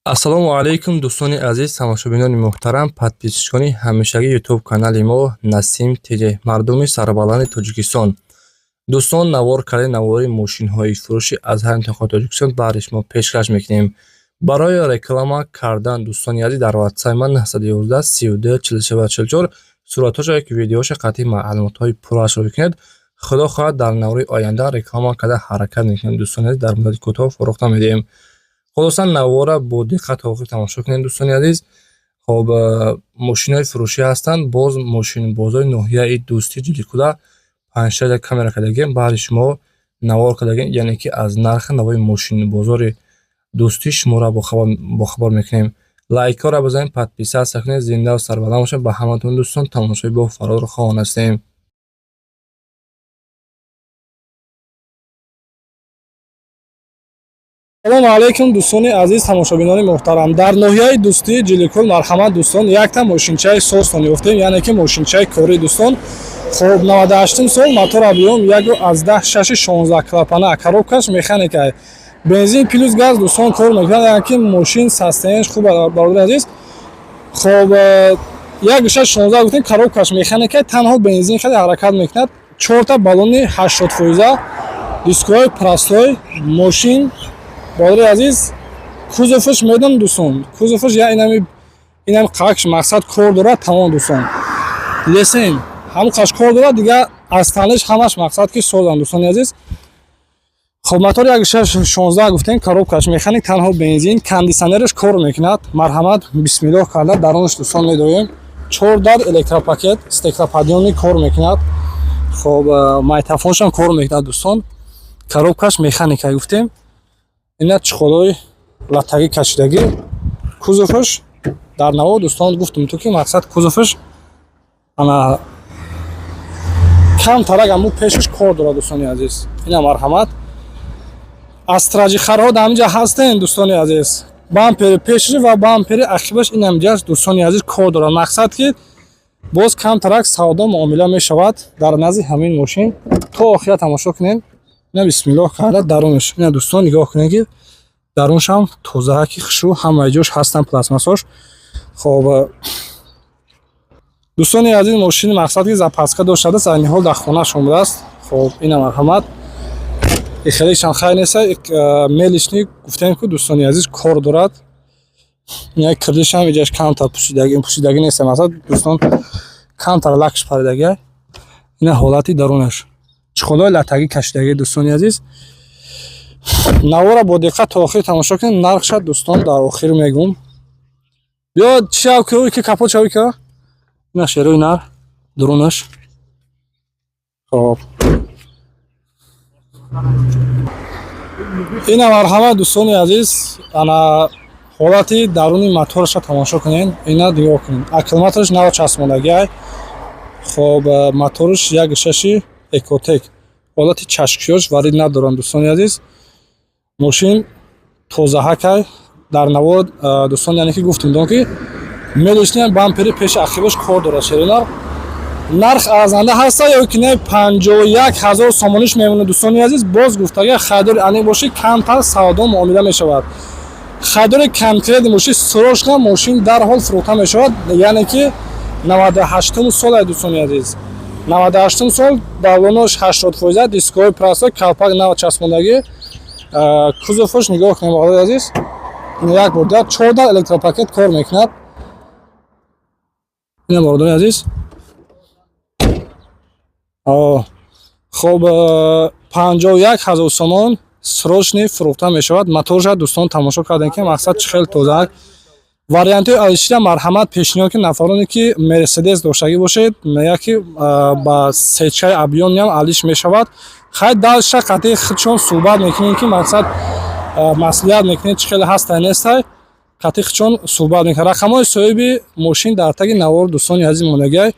ассалому алайкум дӯстони азиз, тамошобинони муҳтарам, подписчикони ҳамешагии ютуб канали мо Насим ТВ, мардуми сарбаланди Тоҷикистон. дӯстон, навор кардани навори мошинҳои фурӯши аз ҳар интихоби Тоҷикистон барои шумо пешкаш мекунем. Барои реклама кардан дӯстони азиз дар ватсаи ман 911 32 44 44 суратҳоша ки видеоша қатъи маълумотҳои пуррашро бикунед. худо хоҳад дар навори оянда реклама карда ҳаракат мекунем. дӯстони азиз, дар муддати кӯтоҳ фурӯхта медиҳем. خلاصا نوارا با دقت آخر تماشا کنید دوستان عزیز. خب ماشین‌های فروشی هستند. باز ماشین بازار ناحیه دوستی جلیکولا 5 کامera کردگیم برای شما نوار کردگیم، یعنی که از نرخ نوای ماشین بازار دوستی شما را با خبر میکنیم. لایک ها را بزنید، پادپیسه کنید، زنده و سربلند باشید. به همتون دوستان تماشای با فرار خواهان هستیم. салому алайкум дӯстони азиз, тамошобинони муҳтарам. дар ноҳияи дӯстии ҷиликӯл марҳамат дӯстон, якта мошинчаи созтон ёфтем, яъне ки мошинчаи корӣ дӯстон. хоб 98 сол мотор абиём 1.616 клапана, коробкаш механикай, бензин плюс газ дӯстон кор мекунад, яъне ки мошин состояниеш хуб бародари азиз. хоб 1.616 гуфтем, коробкаш механикай, танҳо бензин хеле ҳаракат мекунад. 4 баллони 80%, дискҳои простой мошин برادر عزیز. کوزوفش میدم دوستان، کوزوفش یا اینم قاش مقصد کار داره تمام دوستان. لیسن هم قاش کار داره دیگه، از تنش همش مقصد که سازن دوستان عزیز. خب موتور 1.616 گفتیم، коробкаш механик، تنها بنزین، کاندیشنرش کار میکند. مرحمت بسم الله کرده درونش دوستان میدویم. 4 در الکتروپاکت استکراپادیونی کار میکند. خب مایتافونش هم کار میکند دوستان. коробкаш механик گفتیم. اینا چخولای لاتگی کشیدگی. کوزوفش در نوا دوستان گفتم تو که مقصد کوزوفش انا کم ترک امو پیشش کار داره دوستانی عزیز. اینا مرحمت. استراجی خرها دامجا هستن دوستانی عزیز. بامپر پیشش و بامپر عقبش این امجاش دوستانی عزیز کار داره. مقصد که باز کم ترک سودا معامله میشود در نزد همین ماشین. تا آخر تماشا کنین. اینا بسم الله کرده درونش. اینا دوستان نگاه کنین که درونش هم توزهکی خشو همه جاش هستن پلاسماساش. خب دوستان عزیز، ماشین مقصد که زاپاسکا داشته است، این حال در خونه شما است. خب اینا مرحمت. خیلیش هم خیلی نیست. میلش نی گفتم که دوستان عزیز کار دارد. یک کلیش هم اینجاش کانتر پوشیدگی نیست. مثلا دوستان کانتر لاکش پردگی. اینا حالتی درونش. چخولای لاتگی کشیدگی دوستان عزیز. навора бо диққат то охир тамошо кунед. нархша дӯстон дар охир мегум. биё чиавкӯи ки капот чави ка ина шерои нар дурунаш. хоб ина марҳамат дӯстони азиз, ана ҳолати даруни мотораша тамошо кунед. ина нигоҳ кунед, аккумулятораш нав часпондагиай. хоб мотораш 1.6 экотек, ҳолати чашкиёш варид надоранд дӯстони азиз. мошин тозаҳакай дар навод дӯстон, яъне ки гуфтем дон ки мелишниям бампери пеши ақибаш кор дорад. шеринар нарх арзанда ҳаста ё ки не 51000 сомониш мемонад дӯстони азиз. боз гуфтага хайдори ани боши камтар савдо муомила мешавад. хайдори конкрет мошин срочно мошин дарҳол фурӯхта мешавад. яъне ки 98 сол ай дӯстони азиз, 98 сол, баллонош 80%, дискҳои простой, калпак нав часпондагӣ. кузовош нигоҳ кунем борадари азиз. ин як бор дар 4 дар электропакет кор мекунад. ина борадари азиз. хоб 51000 сомон срочни фурӯхта мешавад. моторша дӯстон тамошо кардем ки мақсад чӣ хел тоза. вариантҳои алишида марҳамат пешниҳод ки нафароне ки мерседес доштагӣ бошед, яки ба сечаи абиёни ҳам алиш мешавад. хай далша қатъи худшон суҳбат мекунем ки мақсад маслиҳат мекунем чӣ хеле ҳастай нестай. қатъи худшон суҳбат мекунем. рақамҳои соҳиби мошин дар таги навор дӯстони азиз монагиай.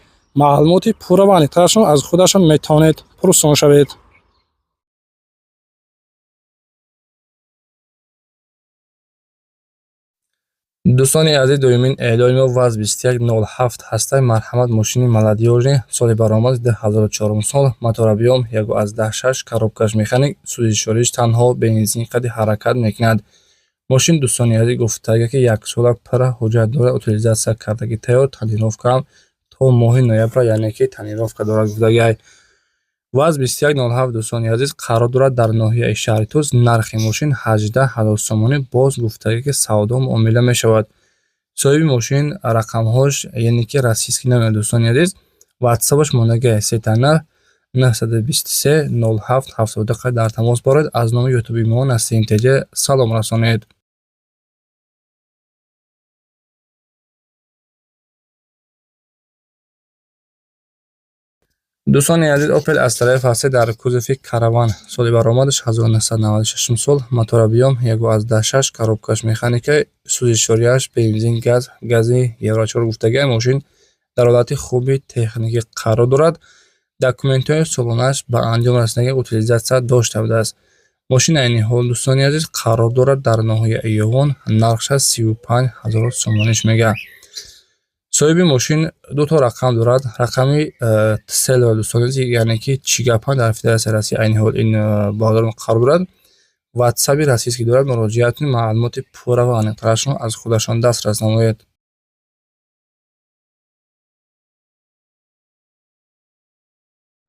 маълумоти пурра ва аниқтарашон аз худашон метавонед пурсон шавед. дӯстони азиз, дуюмин эълони мо ВАЗ 2107 ҳастай. марҳамат, мошини маладиёжи соли баромад 2004 сол, мотор абиём 1.6, коробкаш механик, сӯзишориш танҳо бензин қади ҳаракат мекунад. мошин дӯстони азиз гуфтааги ки 1 сола пара ҳуҷҷат дорад, утилизатсия кардаги тайёр, тонировкаам то моҳи ноябр, яъне ки тонировка дорад гуфтагиай. ВАЗ 2107 дӯстони азиз қарор дорад дар ноҳияи шаҳри Туз нархи мошин 18 000 сомонӣ боз гуфтаги ки савдо муомила мешавад. соҳиби мошин рақамҳош яъне ки расистки намеяд дӯстони азиз. ватсабаш монагиай 39 923 07 70 дар тамос боред. аз номи ютуби мо Насим ТЖ салом расонед. дӯстони азиз, Opel Astra фасли дар кузови караван, соли баромадаш 1996 сол, мотор объем 1.6, коробкаш механика, сӯзишворияш бензин, газ, гази Евро 4 гуфтагиай. мошин дар ҳолати хуби техникӣ қарор дорад. документҳои солонааш ба анҷом расонидагӣ утилизатсия дошта будааст. мошин айни ҳол дӯстони азиз қарор дорад дар ноҳияи Ёғон, нархша 35 000 сомониш мегӯяд. соҳиби мошин ду то рақам дорад. рақами тсело дӯстони азиз, яъне ки чигапан дар Федератсияи Россия айни ҳол ин баҳодор қарор дорад. ватсаби расистки дорад. муроҷиат кунед, маълумоти пурра ва аниқтарашро аз худашон дастрас намоед.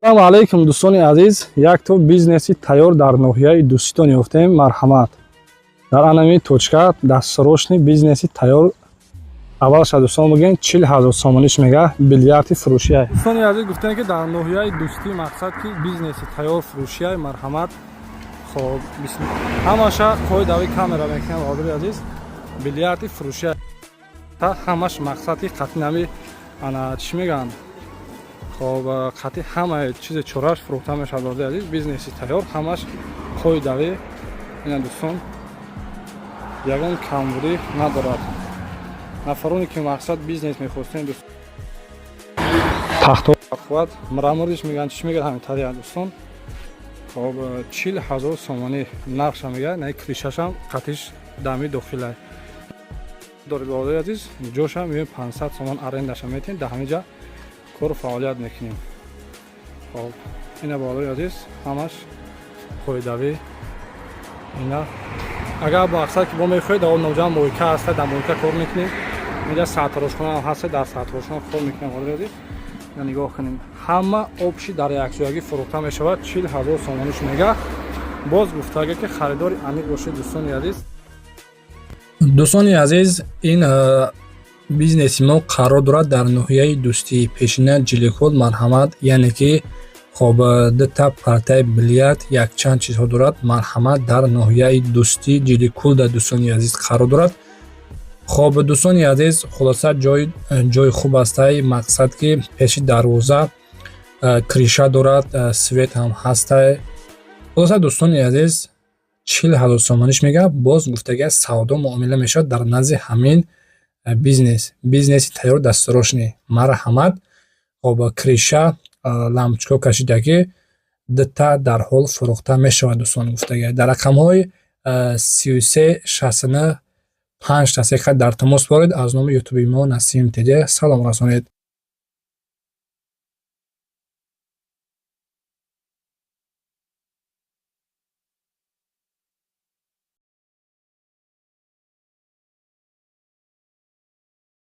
салому алайкум дӯстони азиз, як то бизнеси тайёр дар ноҳияи Дӯстон ёфтем. марҳамат. дар анами точка дастсарошни бизнеси тайёр аввалша дӯстон бигем 40 000 сомониш мега бильярди фурӯшия. дӯстони азиз гуфтем ки дар ноҳияи Дӯстӣ мақсад ки бизнеси тайёр фурӯшия марҳамат. хоб ҳамаша қоидави камера мекунем одури азиз. бильярди фурӯшия та ҳамаш мақсади қати нами ана чӣ меган? хоб қати ҳама чизи чораш фурӯхта мешавад одури азиз. бизнеси тайёр ҳамаш қоидави ина дӯстон ягон камбудӣ надорад. нафароне ки мақсад бизнес мехостем тахто қувват мрамориш меган чӣ мегӯяд ҳамин тариқа дӯстон. хоб 40 000 сомонӣ нархша мегӯяд. наи кришашам қатиш дами дохилай доред одури азиз. ҷоша меёем 500 сомон арендаша метиҳем. дар ҳамин ҷа кору фаъолият мекунем. хоб ина боварӣ азиз ҳамаш қоидави ина. агар мақсад ки бо мехоҳед дар ноҷам мойка ҳаста дар мойка кор мекунем. инҷа сарторошхона ҳаста дар сарторошхона кор мекунем. одури азиз ина нигоҳ кунем. ҳама обши дар якҷоягӣ фурӯхта мешавад. 40 000 сомониш мега. боз гуфтаге ки харидори амиқ бошед дӯстони азиз. дӯстони азиз, ин бизнеси мо қарор дорад дар ноҳияи Дӯстӣ, пешина ҷиликол марҳамат, яъне ки хоб дута партаи бильярд якчанд чизҳо дорад. марҳамат дар ноҳияи Дӯстӣ ҷиликулда дӯстони азиз қарор дорад. хоб дӯстони азиз, хулоса ҷои хуб астай. мақсад ки пеши дарвоза криша дорад, свет ҳам ҳастай. хулоса дӯстони азиз 40 000 сомониш мегӯяд. боз гуфтаги савдо муомила мешавад дар назди ҳамин бизнеси тайёр дастарошни марҳамат. хоб криша лампочко кашидагӣ дута дар ҳол фурӯхта мешавад дӯстон гуфтаги. дар рақамҳои 33 69 5 дар тамос боред. аз номи ютуби мо Насим ТЖ салом расонед.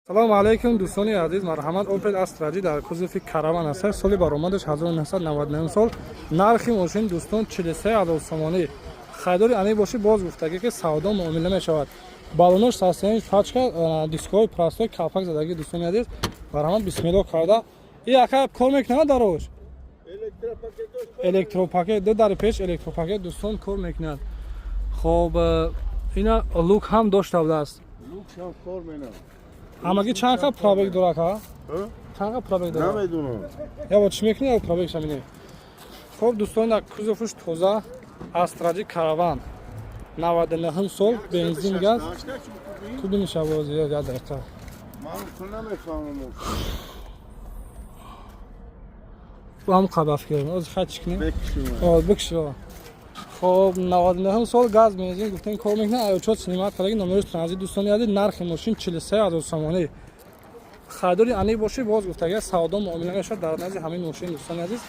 салому алайкум дӯстони азиз, марҳамат. Opel Astra дар кузови караван аст. соли баромадаш 1999 сол. нархи мошин дӯстон 43 000 сомонӣ. харидори амиқ бошед. боз гуфтаги ки савдо муомила мешавад. балонош састенич пачка дискҳои простой калпак задаги дӯстони азиз. марҳамат бисмиллоҳ карда. и ака кор мекунад дарош электропакет ду дари пеш электропакет дӯстон кор мекунад. хоб ина лук ҳам дошта будааст. лукшам кор менам. ҳамагӣ чанд қа пробег дорад ка? чанд қа пробег дорад? намедунам. яво чӣ мекунӣ як пробег шамине. хоб дӯстон дар кузовуш тоза Astra караван 99 сол бензин газ. кудум шавози я дақиқа. ман намефаҳмам. ҳам қабаф кардем. оз хач кунем. бекшума. бекшума. хоб 99 сол газ бензин гуфтем кор мекунад. аёчот снимат кардаги номерош транзит дӯстони азиз. нархи мошин 43 000 сомонӣ. харидори аниқ бошед. боз гуфтаги савдо муомила мешавад дар назди ҳамин мошин дӯстони азиз.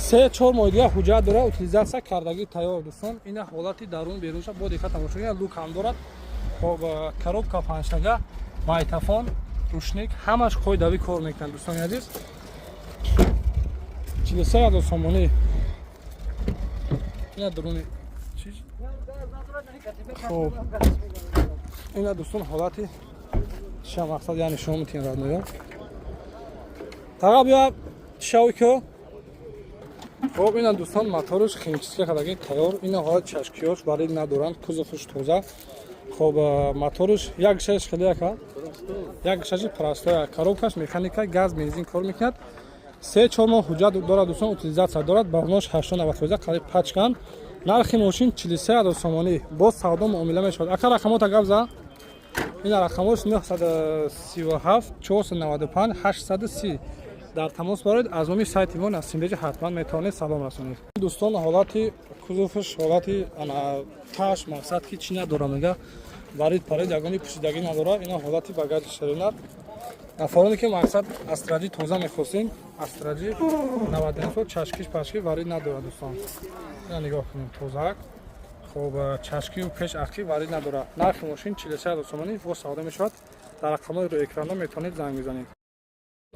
3-4 моҳ дига ҳуҷҷат дорад, утилизатсия кардагӣ тайёр дӯстон. Ина ҳолати дарун берунша бо диққат тамошо кунед. Лук ҳам дорад. Хоб коробка панҷтага, майтафон, рушник ҳамаш қоидавӣ кор мекунад дӯстони азиз. 43000 сомонӣ. Ина дуруни чиз. Хоб. Ина дӯстон ҳолати чиша мақсад, яъне шумо метавонед радноё. Тага биё шавико. Хоб ина дӯстон моториш химчистка кардагӣ тайёр. Ина ҳолати чашкиёш барид надоранд, кузовш тоза. Хоб моториш як гишаш хеле яка. Як гишаши простоя, коробкаш механика, газ, бензин кор мекунад. 3-4 моҳ ҳуҷҷат дорад дӯстон, утилизатсия дорад. Барнош 890 қариб пачкан. Нархи мошин 43000 сомонӣ. Боз савдо муомила мешавад. Ака рақамота гап за. Ина рақамош 937 495 830. Дар тамос бароед аз номи сайти мо Насимбеҷа ҳатман метавонед салом расонед. Дӯстон ҳолати кузовш ҳолати ана таш мақсад ки чӣ надора мега барид парид ягони пӯшидагӣ надора. Ина ҳолати багажи шаринат. Нафароне ки мақсад астраҷи тоза мехостем, астраҷи 90 чашкиш пашки варид надора дӯстон. Ина нигоҳ кунед тозак. Хоб чашкию пеш ахки варид надора. Нархи мошин 43000 сомонӣ бо савдо мешавад. Дар рақамҳои рӯи экрано метавонед занг бизанед.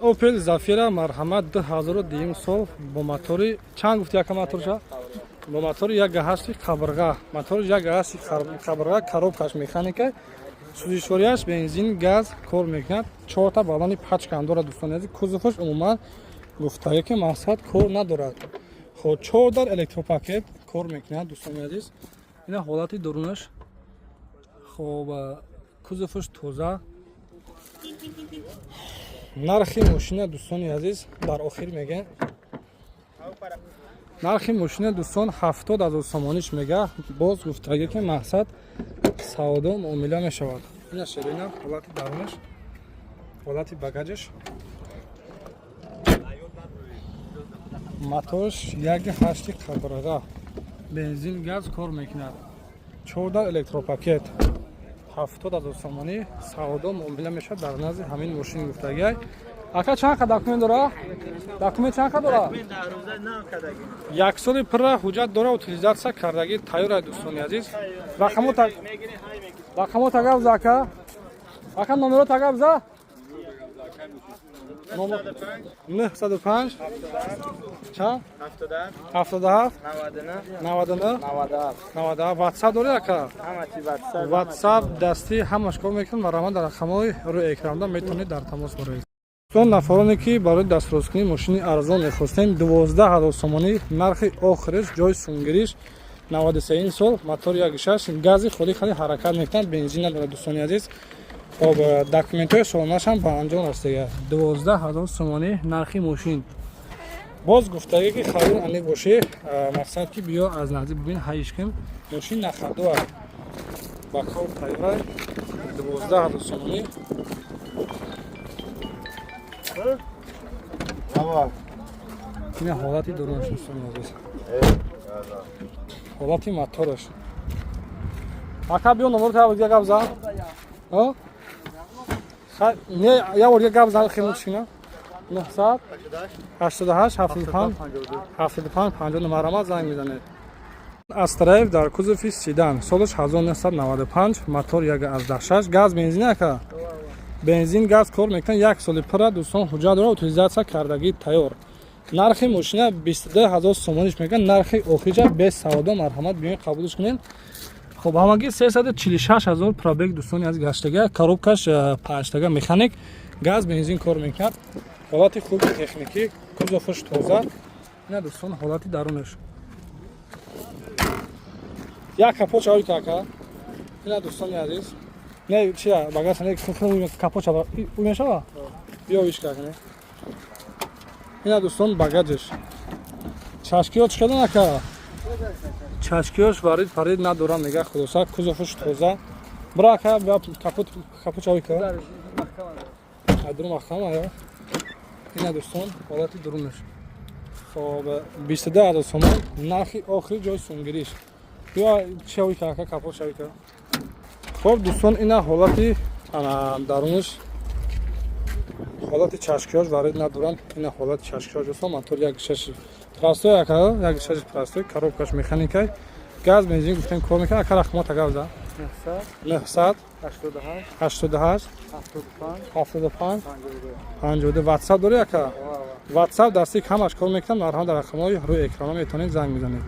Opel Zafira марҳамат 2002 сол бо мотори чанд гуфти яка моторша? Бо мотори 1.8 қабрға. Мотори 1.8 қабрға, коробкаш механика, сӯзишворияш бензин, газ кор мекунад. 4 та балони пачкам дорад дӯстони азиз. Кузовш умуман гуфтаге ки мақсад кор надорад. Хоб 4 дар электропакет кор мекунад дӯстони азиз. Ина ҳолати дурунаш. Хоб кузовш тоза. Нархи мошина дӯстони азиз дар охир мегӯяд. Нархи мошина дӯстон 70000 сомониш мега. Боз гуфтаге ки мақсад савдо муомила мешавад. Ина шерина ҳолати дарунаш, ҳолати багажиш. Моторш 1.8 қабрға. Бензин, газ кор мекунад. 4 дар электропакет. 70000 сомонӣ савдо муомила мешавад дар назди ҳамин мошини гуфтагӣ. Ака чанд ка документ дора? Документ чанд ка дора? Як соли пурра ҳуҷҷат дора, утилизатсия кардагӣ тайёр аст дӯстони азиз. Рақамота гап за ака. Ака номерота гап за. 905 чанд? 77 99 97. WhatsApp дори ака? WhatsApp дасти ҳамаш кор мекунад ва раман дар рақамҳои рӯи экранда метавонед дар тамос бороед. Сон нафароне ки барои дастрозкунии мошини арзон мехостем 12000 сомонӣ, нархи охириш, ҷои сунгириш, 93 сол, мотори 1.6, гази холи хали ҳаракат мекунад, бензин надорад дӯстони азиз. Хоб документҳои солонашам ба анҷом растега. 12000 сомонӣ нархи мошин. Боз гуфтаге ки халил ани бошӣ, мақсад ки биё аз наздик бибин ҳаиш ким. Мошин нахадо аст. Ба кор тайёр 12000 сомонӣ. Ина ҳолати дурунаш дӯстони азиз. Ҳолати мотораш. Ака биё номер та дига гап зан. Не, я бор дига гап зан химат шина. 900 88 75 75 50 номерама занг мизанед. Астраев дар кузови седан. Солиш 1995, мотор 1.6, газ бензин ака. Бензин, газ кор мекунад. 1 соли пурра дӯстон ҳуҷҷат дора, утилизатсия кардагӣ тайёр. Нархи мошина 22000 сомониш мегӯяд. Нархи охириша без савдо марҳамат биёед қабулш кунед. Хоб ҳамагӣ 346000 пробег дӯстони аз гаштага, коробкаш 5 тага механик, газ бензин кор мекунад. ҳолати хуби техникӣ, кузовш тоза. Ина дӯстон ҳолати дарунаш. Як капоча ой така. Ина дӯстони азиз. Не чия багаж не капоча умешава? Биё вишка кане. Ина дӯстон багажиш. Чашкиёч хеле нака. Чашкиёш варид парид надора мега худоса, кузовш тоза. Брака капоча ой ка. Адру махкама я. Ина дӯстон ҳолати дурунаш. Хоб 22000 сомон, нархи охири ҷои сунгириш. Биё чиёи ка капочаи ка. Хоб дӯстон ина ҳолати дарунаш. Ҳолати чашкиёш варид надоранд. Ина ҳолати чашкиёш дӯстон мотори 1.6 Простой ака, як шаш простой, коробкаш механикай. Газ, бензин гуфтем кор мекунад. Ака рахмот агав да. 900 88 75 52. WhatsApp дори ака. WhatsApp дасти ҳамаш кор мекунад. Марҳамат дар рақамҳои рӯи экрана метавонед занг бизанед.